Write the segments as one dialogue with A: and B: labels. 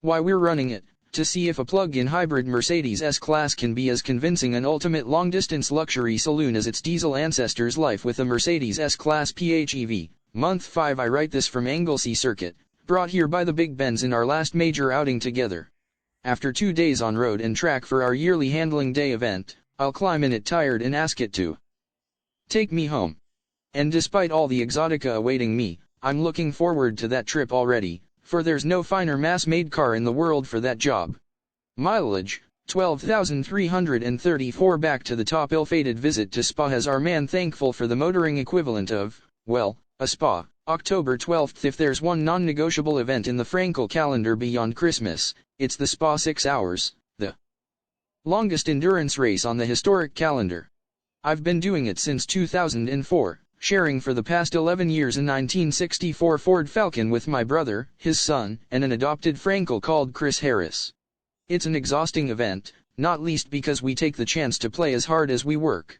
A: Why we're running it, to see if a plug-in hybrid Mercedes S-Class can be as convincing an ultimate long-distance luxury saloon as its diesel ancestors' life with a Mercedes S-Class PHEV. Month 5. I write this from Anglesey Circuit, brought here by the Big Benz in our last major outing together. After 2 days on road and track for our yearly handling day event, I'll climb in it tired and ask it to take me home. And despite all the exotica awaiting me, I'm looking forward to that trip already, for there's no finer mass-made car in the world for that job. Mileage, 12,334. Back to the top. Ill-fated visit to Spa has our man thankful for the motoring equivalent of, well, a spa. October 12th. If there's one non-negotiable event in the Frankel calendar beyond Christmas, it's the Spa 6 Hours, the longest endurance race on the historic calendar. I've been doing it since 2004. Sharing for the past 11 years a 1964 Ford Falcon with my brother, his son, and an adopted Frankel called Chris Harris. It's an exhausting event, not least because we take the chance to play as hard as we work.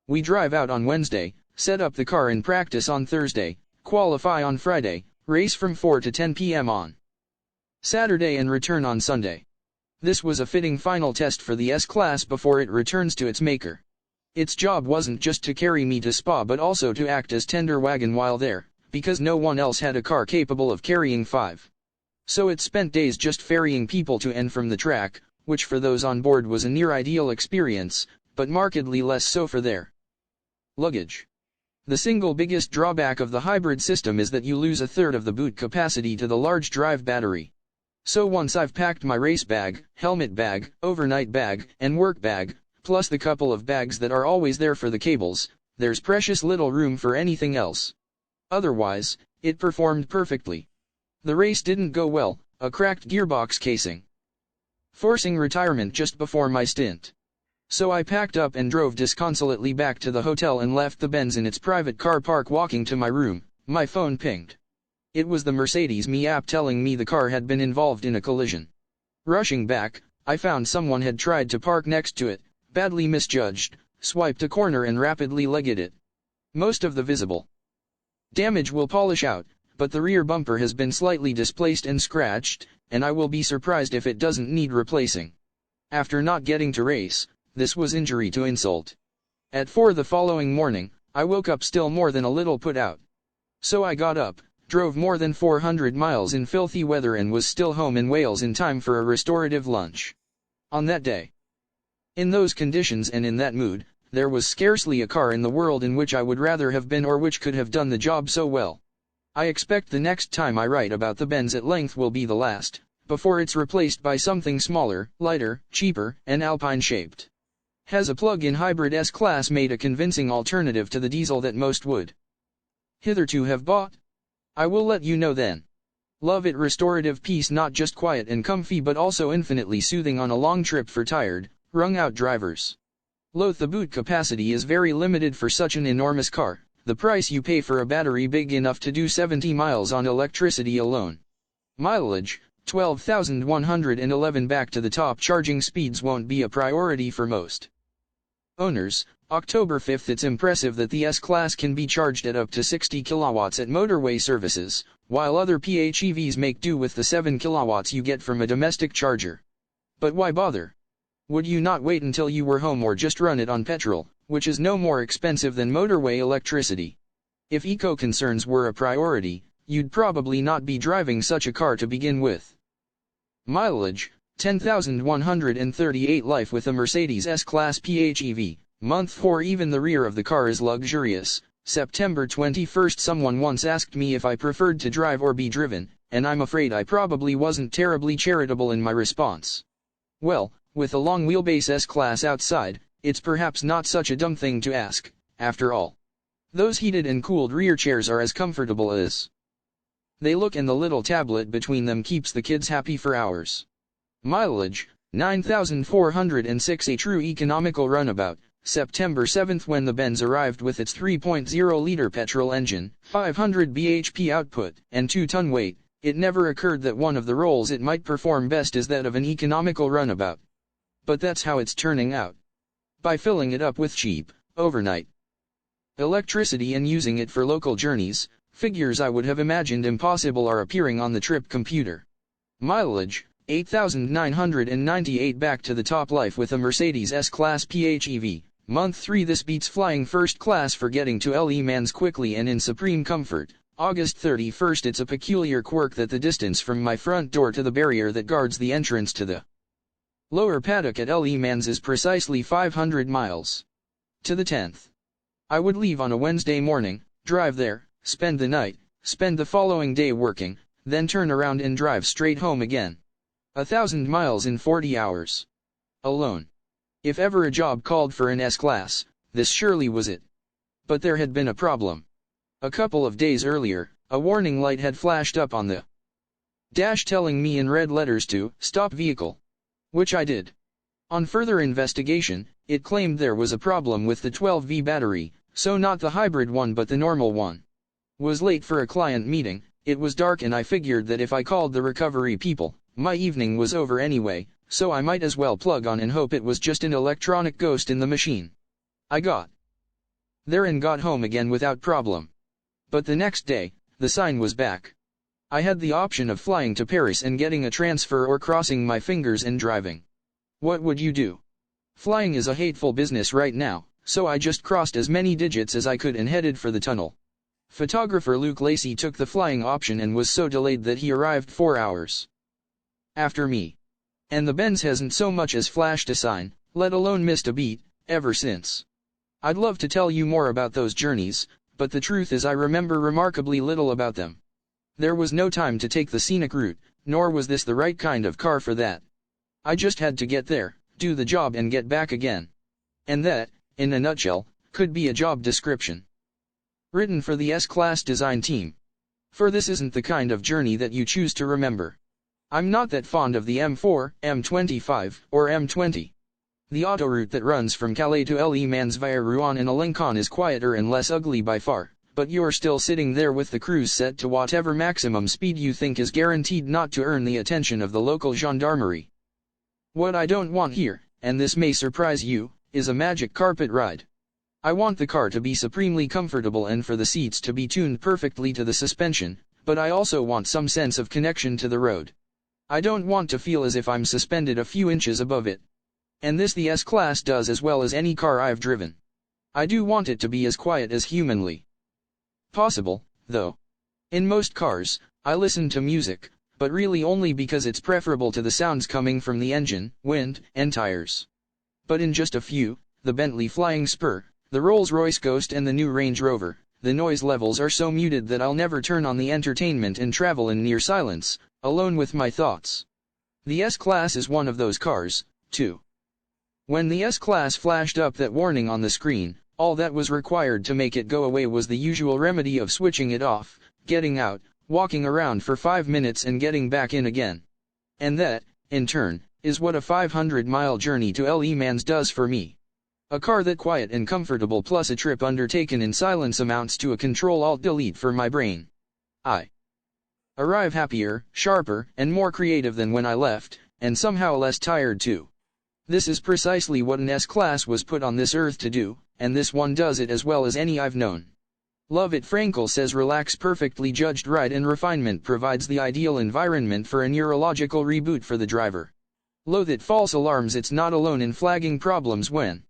A: We drive out on Wednesday, set up the car in practice on Thursday, qualify on Friday, race from 4 to 10 p.m. on Saturday and return on Sunday. This was a fitting final test for the S-Class before it returns to its maker. Its job wasn't just to carry me to Spa but also to act as tender wagon while there, because no one else had a car capable of carrying 5. So it spent days just ferrying people to and from the track, which for those on board was a near-ideal experience, but markedly less so for their luggage. The single biggest drawback of the hybrid system is that you lose a third of the boot capacity to the large drive battery. So once I've packed my race bag, helmet bag, overnight bag, and work bag, plus the couple of bags that are always there for the cables, there's precious little room for anything else. Otherwise, it performed perfectly. The race didn't go well, a cracked gearbox casing forcing retirement just before my stint. So I packed up and drove disconsolately back to the hotel and left the Benz in its private car park. Walking to my room, my phone pinged. It was the Mercedes Me app telling me the car had been involved in a collision. Rushing back, I found someone had tried to park next to it, badly misjudged, swiped a corner and rapidly legged it. Most of the visible damage will polish out, but the rear bumper has been slightly displaced and scratched, and I will be surprised if it doesn't need replacing. After not getting to race, this was injury to insult. At 4 the following morning, I woke up still more than a little put out. So I got up, drove more than 400 miles in filthy weather and was still home in Wales in time for a restorative lunch. On that day, in those conditions and in that mood, there was scarcely a car in the world in which I would rather have been or which could have done the job so well. I expect the next time I write about the Benz at length will be the last, before it's replaced by something smaller, lighter, cheaper, and Alpine-shaped. Has a plug-in hybrid S-Class made a convincing alternative to the diesel that most would hitherto have bought? I will let you know then. Love it. Restorative piece, not just quiet and comfy but also infinitely soothing on a long trip for tired, wrung-out drivers. Loath the boot capacity is very limited for such an enormous car, the price you pay for a battery big enough to do 70 miles on electricity alone. Mileage, 12,111. Back to the top. Charging speeds won't be a priority for most owners. October 5th. It's impressive that the S-Class can be charged at up to 60 kilowatts at motorway services, while other PHEVs make do with the 7 kilowatts you get from a domestic charger. But why bother? Would you not wait until you were home or just run it on petrol, which is no more expensive than motorway electricity? If eco concerns were a priority, you'd probably not be driving such a car to begin with. Mileage, 10,138. Life with a Mercedes S-Class PHEV. Month 4. Even the rear of the car is luxurious. September 21st. Someone once asked me if I preferred to drive or be driven, and I'm afraid I probably wasn't terribly charitable in my response. Well, with a long wheelbase S-Class outside, it's perhaps not such a dumb thing to ask, after all. Those heated and cooled rear chairs are as comfortable as they look, and the little tablet between them keeps the kids happy for hours. Mileage, 9,406. A true economical runabout. September 7th. When the Benz arrived with its 3.0-liter petrol engine, 500 bhp output, and 2-ton weight, it never occurred that one of the roles it might perform best is that of an economical runabout. But that's how it's turning out. By filling it up with cheap, overnight electricity and using it for local journeys, figures I would have imagined impossible are appearing on the trip computer. Mileage, 8,998 back to the top life with a Mercedes S-Class PHEV. Month 3 This beats flying first class for getting to Le Mans quickly and in supreme comfort. August 31st It's a peculiar quirk that the distance from my front door to the barrier that guards the entrance to the lower paddock at Le Mans is precisely 500 miles. To the 10th. I would leave on a Wednesday morning, drive there, spend the night, spend the following day working, then turn around and drive straight home again. 1,000 miles in 40 hours. Alone. If ever a job called for an S-Class, this surely was it. But there had been a problem. A couple of days earlier, a warning light had flashed up on the dash telling me in red letters to stop vehicle. Which I did. On further investigation, it claimed there was a problem with the 12V battery, so not the hybrid one but the normal one. Was late for a client meeting, it was dark and I figured that if I called the recovery people, my evening was over anyway, so I might as well plug on and hope it was just an electronic ghost in the machine. I got there and got home again without problem. But the next day, the sign was back. I had the option of flying to Paris and getting a transfer or crossing my fingers and driving. What would you do? Flying is a hateful business right now, so I just crossed as many digits as I could and headed for the tunnel. Photographer Luke Lacey took the flying option and was so delayed that he arrived 4 hours after me. And the Benz hasn't so much as flashed a sign, let alone missed a beat, ever since. I'd love to tell you more about those journeys, but the truth is I remember remarkably little about them. There was no time to take the scenic route, nor was this the right kind of car for that. I just had to get there, do the job and get back again. And that, in a nutshell, could be a job description. Written for the S-Class design team. For this isn't the kind of journey that you choose to remember. I'm not that fond of the M4, M25, or M20. The autoroute that runs from Calais to Le Mans via Rouen and Alencon is quieter and less ugly by far, but you're still sitting there with the cruise set to whatever maximum speed you think is guaranteed not to earn the attention of the local gendarmerie. What I don't want here, and this may surprise you, is a magic carpet ride. I want the car to be supremely comfortable and for the seats to be tuned perfectly to the suspension, but I also want some sense of connection to the road. I don't want to feel as if I'm suspended a few inches above it. And this the S-Class does as well as any car I've driven. I do want it to be as quiet as humanly possible, though. In most cars, I listen to music, but really only because it's preferable to the sounds coming from the engine, wind, and tires. But in just a few, the Bentley Flying Spur, the Rolls-Royce Ghost and the new Range Rover, the noise levels are so muted that I'll never turn on the entertainment and travel in near silence, alone with my thoughts. The S-Class is one of those cars, too. When the S-Class flashed up that warning on the screen, all that was required to make it go away was the usual remedy of switching it off, getting out, walking around for 5 minutes and getting back in again. And that, in turn, is what a 500-mile journey to Le Mans does for me. A car that quiet and comfortable plus a trip undertaken in silence amounts to a Control-Alt-Delete for my brain. I arrive happier, sharper, and more creative than when I left, and somehow less tired too. This is precisely what an S-Class was put on this earth to do, and this one does it as well as any I've known. Love it. Frankel says relax, perfectly judged ride and refinement provides the ideal environment for a neurological reboot for the driver. Loathe it. False alarms. It's not alone in flagging problems when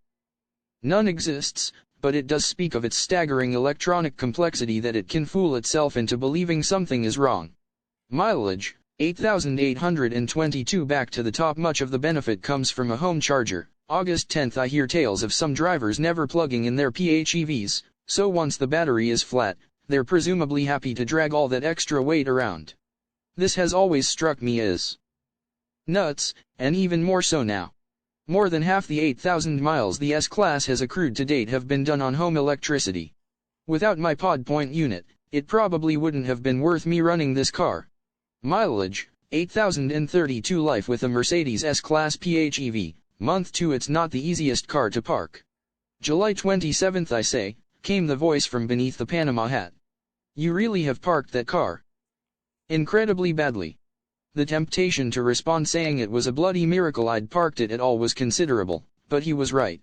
A: none exists, but it does speak of its staggering electronic complexity that it can fool itself into believing something is wrong. Mileage, 8,822 back to the top. Much of the benefit comes from a home charger. August 10th I hear tales of some drivers never plugging in their PHEVs, so once the battery is flat, they're presumably happy to drag all that extra weight around. This has always struck me as nuts, and even more so now. More than half the 8,000 miles the S-Class has accrued to date have been done on home electricity. Without my pod point unit, it probably wouldn't have been worth me running this car. Mileage, 8,032 life with a Mercedes S-Class PHEV. Month 2 It's not the easiest car to park. July 27th I say, came the voice from beneath the Panama hat. You really have parked that car incredibly badly. The temptation to respond saying it was a bloody miracle I'd parked it at all was considerable, but he was right.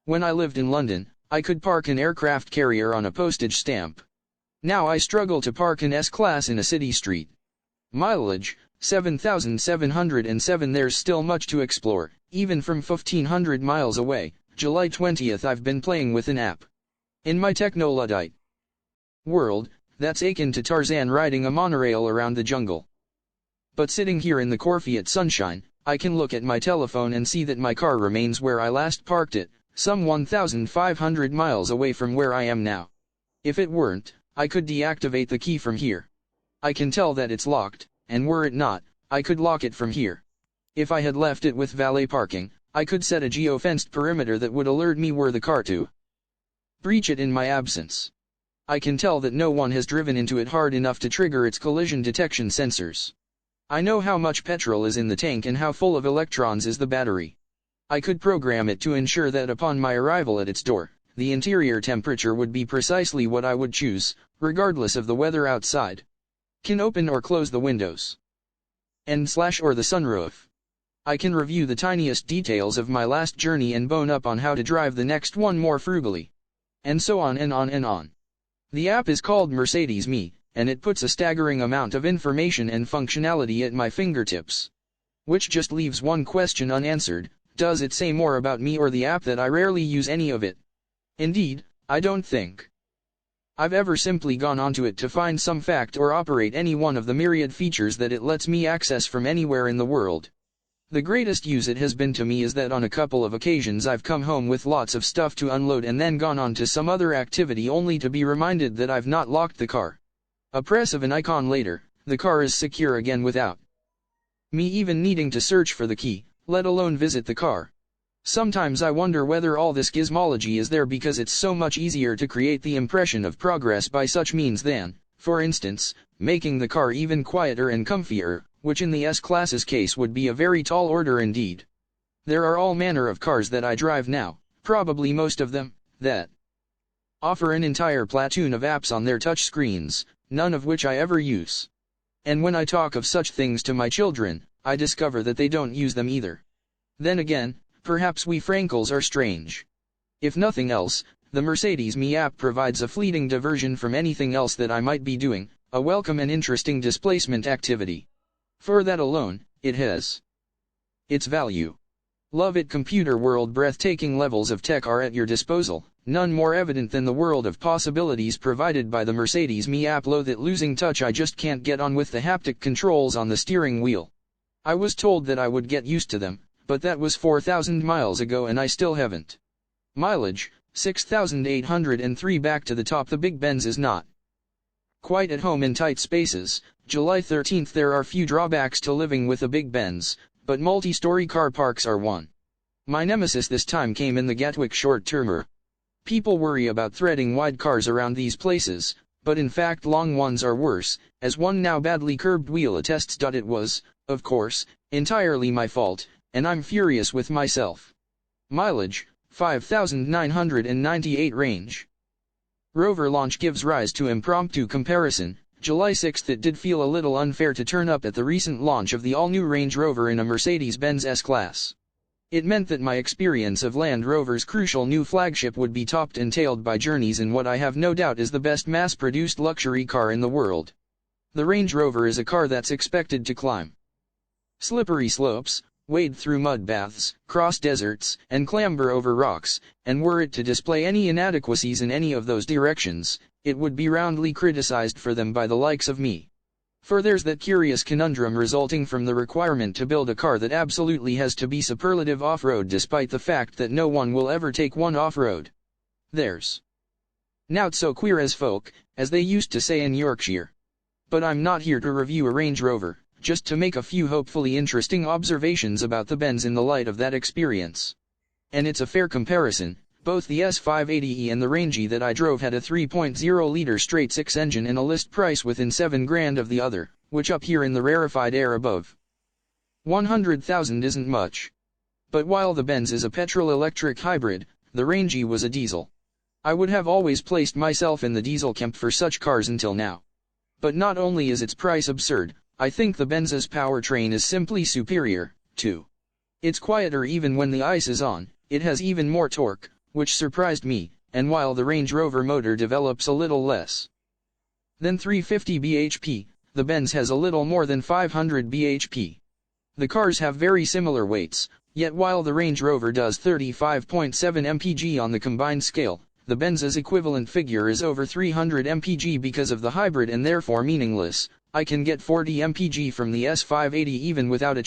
A: When I lived in London, I could park an aircraft carrier on a postage stamp. Now I struggle to park an S-Class in a city street. Mileage, 7,707. There's still much to explore, even from 1,500 miles away. July 20th. I've been playing with an app. In my techno-Luddite world, that's akin to Tarzan riding a monorail around the jungle. But sitting here in the Corfiat sunshine, I can look at my telephone and see that my car remains where I last parked it, some 1,500 miles away from where I am now. If it weren't, I could deactivate the key from here. I can tell that it's locked, and were it not, I could lock it from here. If I had left it with valet parking, I could set a geo-fenced perimeter that would alert me were the car to breach it in my absence. I can tell that no one has driven into it hard enough to trigger its collision detection sensors. I know how much petrol is in the tank and how full of electrons is the battery. I could program it to ensure that upon my arrival at its door, the interior temperature would be precisely what I would choose, regardless of the weather outside. Can open or close the windows. Or the sunroof. I can review the tiniest details of my last journey and bone up on how to drive the next one more frugally. And so on and on and on. The app is called Mercedes-Me, and it puts a staggering amount of information and functionality at my fingertips. Which just leaves one question unanswered: does it say more about me or the app that I rarely use any of it? Indeed, I don't think I've ever simply gone onto it to find some fact or operate any one of the myriad features that it lets me access from anywhere in the world. The greatest use it has been to me is that on a couple of occasions I've come home with lots of stuff to unload and then gone on to some other activity only to be reminded that I've not locked the car. A press of an icon later, the car is secure again without me even needing to search for the key, let alone visit the car. Sometimes I wonder whether all this gizmology is there because it's so much easier to create the impression of progress by such means than, for instance, making the car even quieter and comfier, which in the S-Class's case would be a very tall order indeed. There are all manner of cars that I drive now, probably most of them, that offer an entire platoon of apps on their touch screens, none of which I ever use. And when I talk of such things to my children, I discover that they don't use them either. Then again, perhaps we Frankels are strange. If nothing else, the Mercedes-Me app provides a fleeting diversion from anything else that I might be doing, a welcome and interesting displacement activity. For that alone, it has its value. Love it. Computer world. Breathtaking levels of tech are at your disposal, none more evident than the world of possibilities provided by the Mercedes-Me app. Loathe it. Losing touch. I just can't get on with the haptic controls on the steering wheel. I was told that I would get used to them, but that was 4,000 miles ago and I still haven't. Mileage, 6,803. Back to the top. The big Benz is not quite at home in tight spaces. July 13th. There are few drawbacks to living with a big Benz, but multi-story car parks are one. My nemesis this time came in the Gatwick short-termer. People worry about threading wide cars around these places, but in fact long ones are worse, as one now badly curbed wheel attests. It was, of course, entirely my fault, and I'm furious with myself. Mileage, 5,998. Range Rover launch gives rise to impromptu comparison. July 6th. It did feel a little unfair to turn up at the recent launch of the all-new Range Rover in a Mercedes-Benz S-Class. It meant that my experience of Land Rover's crucial new flagship would be topped and tailed by journeys in what I have no doubt is the best mass-produced luxury car in the world. The Range Rover is a car that's expected to climb slippery slopes, wade through mud baths, cross deserts, and clamber over rocks, and were it to display any inadequacies in any of those directions, it would be roundly criticized for them by the likes of me. For there's that curious conundrum resulting from the requirement to build a car that absolutely has to be superlative off-road despite the fact that no one will ever take one off-road. There's "Nowt so queer as folk," as they used to say in Yorkshire. But I'm not here to review a Range Rover, just to make a few hopefully interesting observations about the Benz in the light of that experience. And it's a fair comparison. Both the S580e and the Range that I drove had a 3.0-liter straight-six engine and a list price within $7,000 of the other, which up here in the rarefied air above 100,000 isn't much. But while the Benz is a petrol-electric hybrid, the Range was a diesel. I would have always placed myself in the diesel camp for such cars until now. But not only is its price absurd, I think the Benz's powertrain is simply superior, too. It's quieter even when the ice is on, it has even more torque, which surprised me, and while the Range Rover motor develops a little less than 350 bhp, the Benz has a little more than 500 bhp. The cars have very similar weights, yet while the Range Rover does 35.7 mpg on the combined scale, the Benz's equivalent figure is over 300 mpg because of the hybrid and therefore meaningless. I can get 40 mpg from the S580 even without a